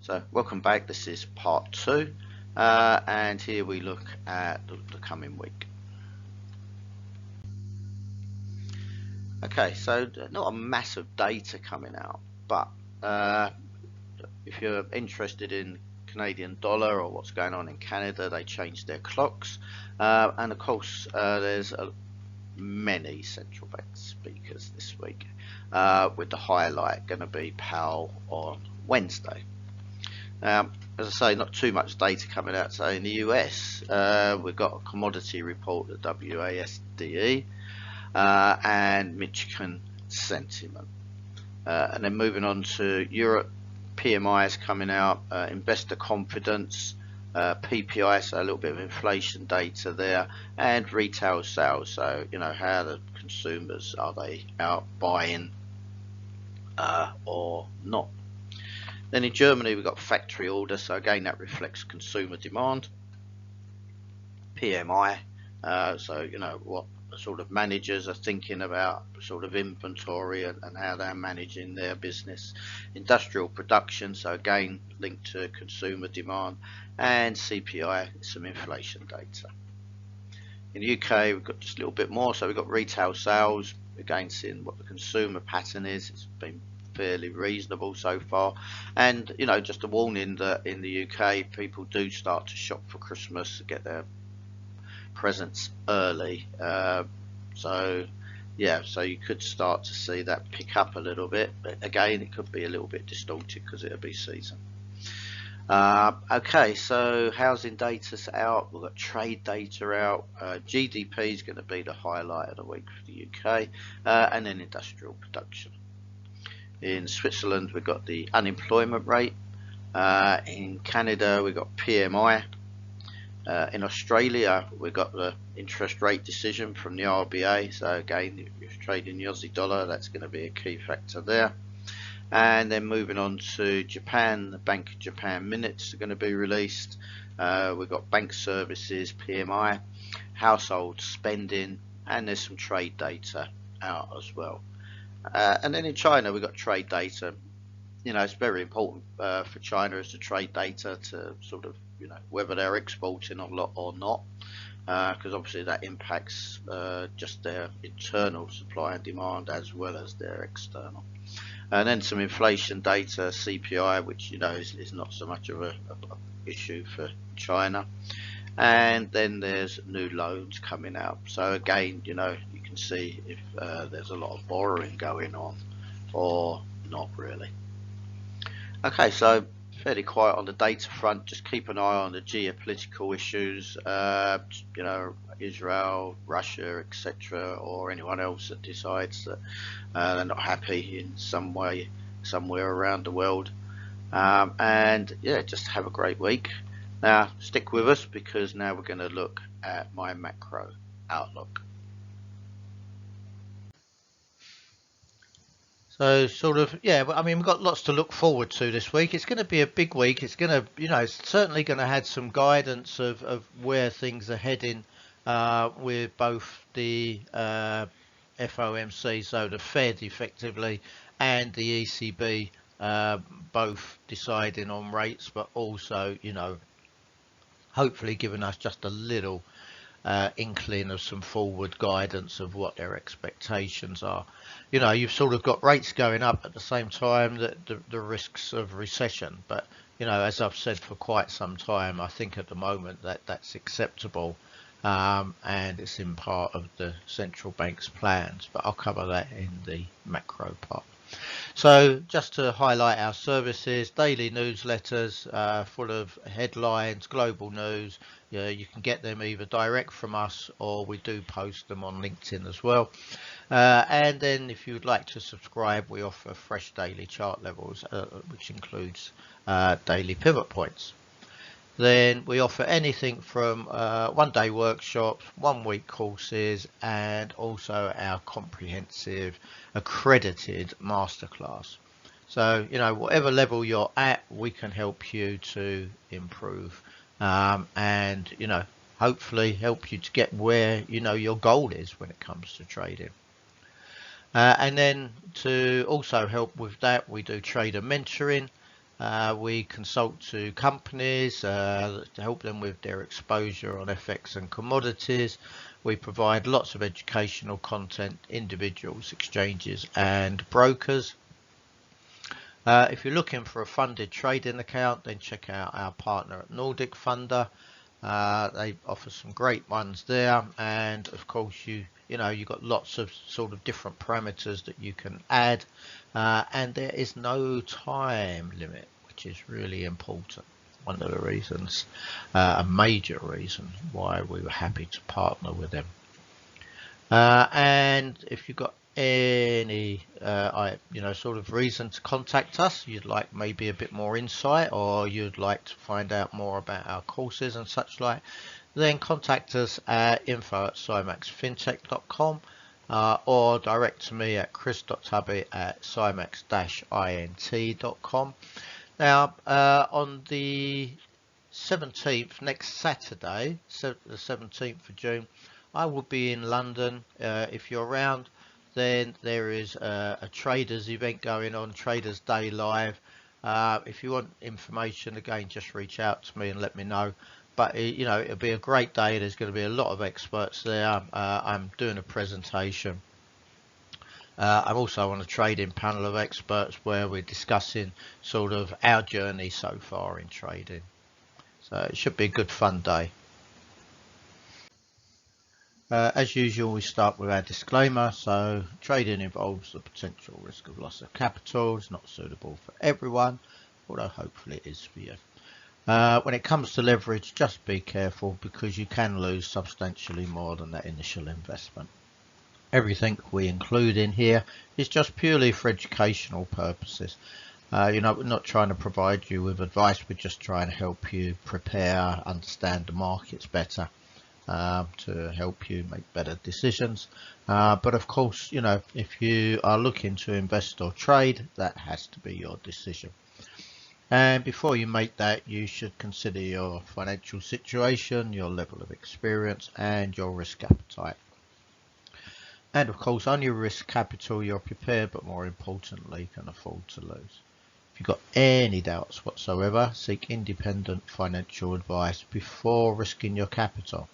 So welcome back, this is part 2 and here we look at the coming week. Okay, so not a massive data coming out, but if you're interested in Canadian dollar or what's going on in Canada, they changed their clocks, and of course there's many central bank speakers this week, with the highlight going to be Powell on Wednesday. As I say, not too much data coming out. So in the US, we've got a commodity report, the WASDE, and Michigan sentiment. And then moving on to Europe, PMI is coming out, investor confidence, PPI, so a little bit of inflation data there, and retail sales. So, how the consumers, are they out buying or not? Then in Germany, we've got factory order, so again that reflects consumer demand. PMI, so what sort of managers are thinking about sort of inventory and how they're managing their business. Industrial production, so again linked to consumer demand, and CPI, some inflation data. In the UK, we've got just a little bit more, so we've got retail sales, again seeing what the consumer pattern is. It's been fairly reasonable so far, and just a warning that in the UK people do start to shop for Christmas, get their presents early, so you could start to see that pick up a little bit, but again it could be a little bit distorted because it'll be season. Okay, so housing data's out, we've got trade data out, GDP is going to be the highlight of the week for the UK, and then industrial production. In Switzerland, we've got the unemployment rate. In Canada, we've got PMI. In Australia, we've got the interest rate decision from the RBA. So again, if you're trading the Aussie dollar, that's going to be a key factor there. And then moving on to Japan, the Bank of Japan minutes are going to be released. We've got bank services, PMI, household spending, and there's some trade data out as well. And then in China, we've got trade data. It's very important for China as the trade data to sort of, whether they're exporting a lot or not, because obviously that impacts just their internal supply and demand as well as their external. And then some inflation data, CPI, which is not so much of a issue for China. And then there's new loans coming out. So again, you can see if there's a lot of borrowing going on or not really. Okay, so fairly quiet on the data front. Just keep an eye on the geopolitical issues, Israel, Russia, etc., or anyone else that decides that they're not happy in some way somewhere around the world. And yeah, just have a great week. Now stick with us, because now we're going to look at my macro outlook. So we've got lots to look forward to this week. It's going to be a big week. It's going to, it's certainly going to have some guidance of where things are heading, with both the FOMC, so the Fed effectively, and the ECB, both deciding on rates, but also, hopefully giving us just a little inkling of some forward guidance of what their expectations are. You've sort of got rates going up at the same time that the risks of recession, but as I've said for quite some time, I think at the moment that's acceptable, and it's in part of the central bank's plans, but I'll cover that in the macro part. So just to highlight our services, daily newsletters full of headlines, global news. You can get them either direct from us, or we do post them on LinkedIn as well. And then if you would like to subscribe, we offer fresh daily chart levels, which includes daily pivot points. Then we offer anything from one-day workshops, one-week courses, and also our comprehensive accredited masterclass. So, whatever level you're at, we can help you to improve, and, hopefully help you to get where, your goal is when it comes to trading. And then to also help with that, we do trader mentoring. We consult to companies to help them with their exposure on FX and commodities. We provide lots of educational content, individuals, exchanges and brokers. If you're looking for a funded trading account, then check out our partner at Nordic Funder. They offer some great ones there, and of course you've got lots of sort of different parameters that you can add, and there is no time limit, which is really important. One of the reasons, a major reason why we were happy to partner with them. And if you've got any sort of reason to contact us, you'd like maybe a bit more insight, or you'd like to find out more about our courses and such like, then contact us at info@symaxfintech.com, or direct to me at chris.tubby@symax-int.com. Now on the 17th, next Saturday, so the 17th of June, I will be in London. If you're around, then there is a traders event going on, Traders Day Live. If you want information, again, just reach out to me and let me know. But it'll be a great day. There's going to be a lot of experts there. I'm doing a presentation. I'm also on a trading panel of experts where we're discussing sort of our journey so far in trading. So it should be a good fun day. As usual, we start with our disclaimer. So trading involves the potential risk of loss of capital. It's not suitable for everyone, although hopefully it is for you. When it comes to leverage, just be careful, because you can lose substantially more than that initial investment. Everything we include in here is just purely for educational purposes. We're not trying to provide you with advice. We're just trying to help you prepare, understand the markets better, to help you make better decisions. But of course, if you are looking to invest or trade, that has to be your decision. And before you make that, you should consider your financial situation, your level of experience, and your risk appetite. And of course, on your risk capital, you're prepared, but more importantly, can afford to lose. If you've got any doubts whatsoever, seek independent financial advice before risking your capital.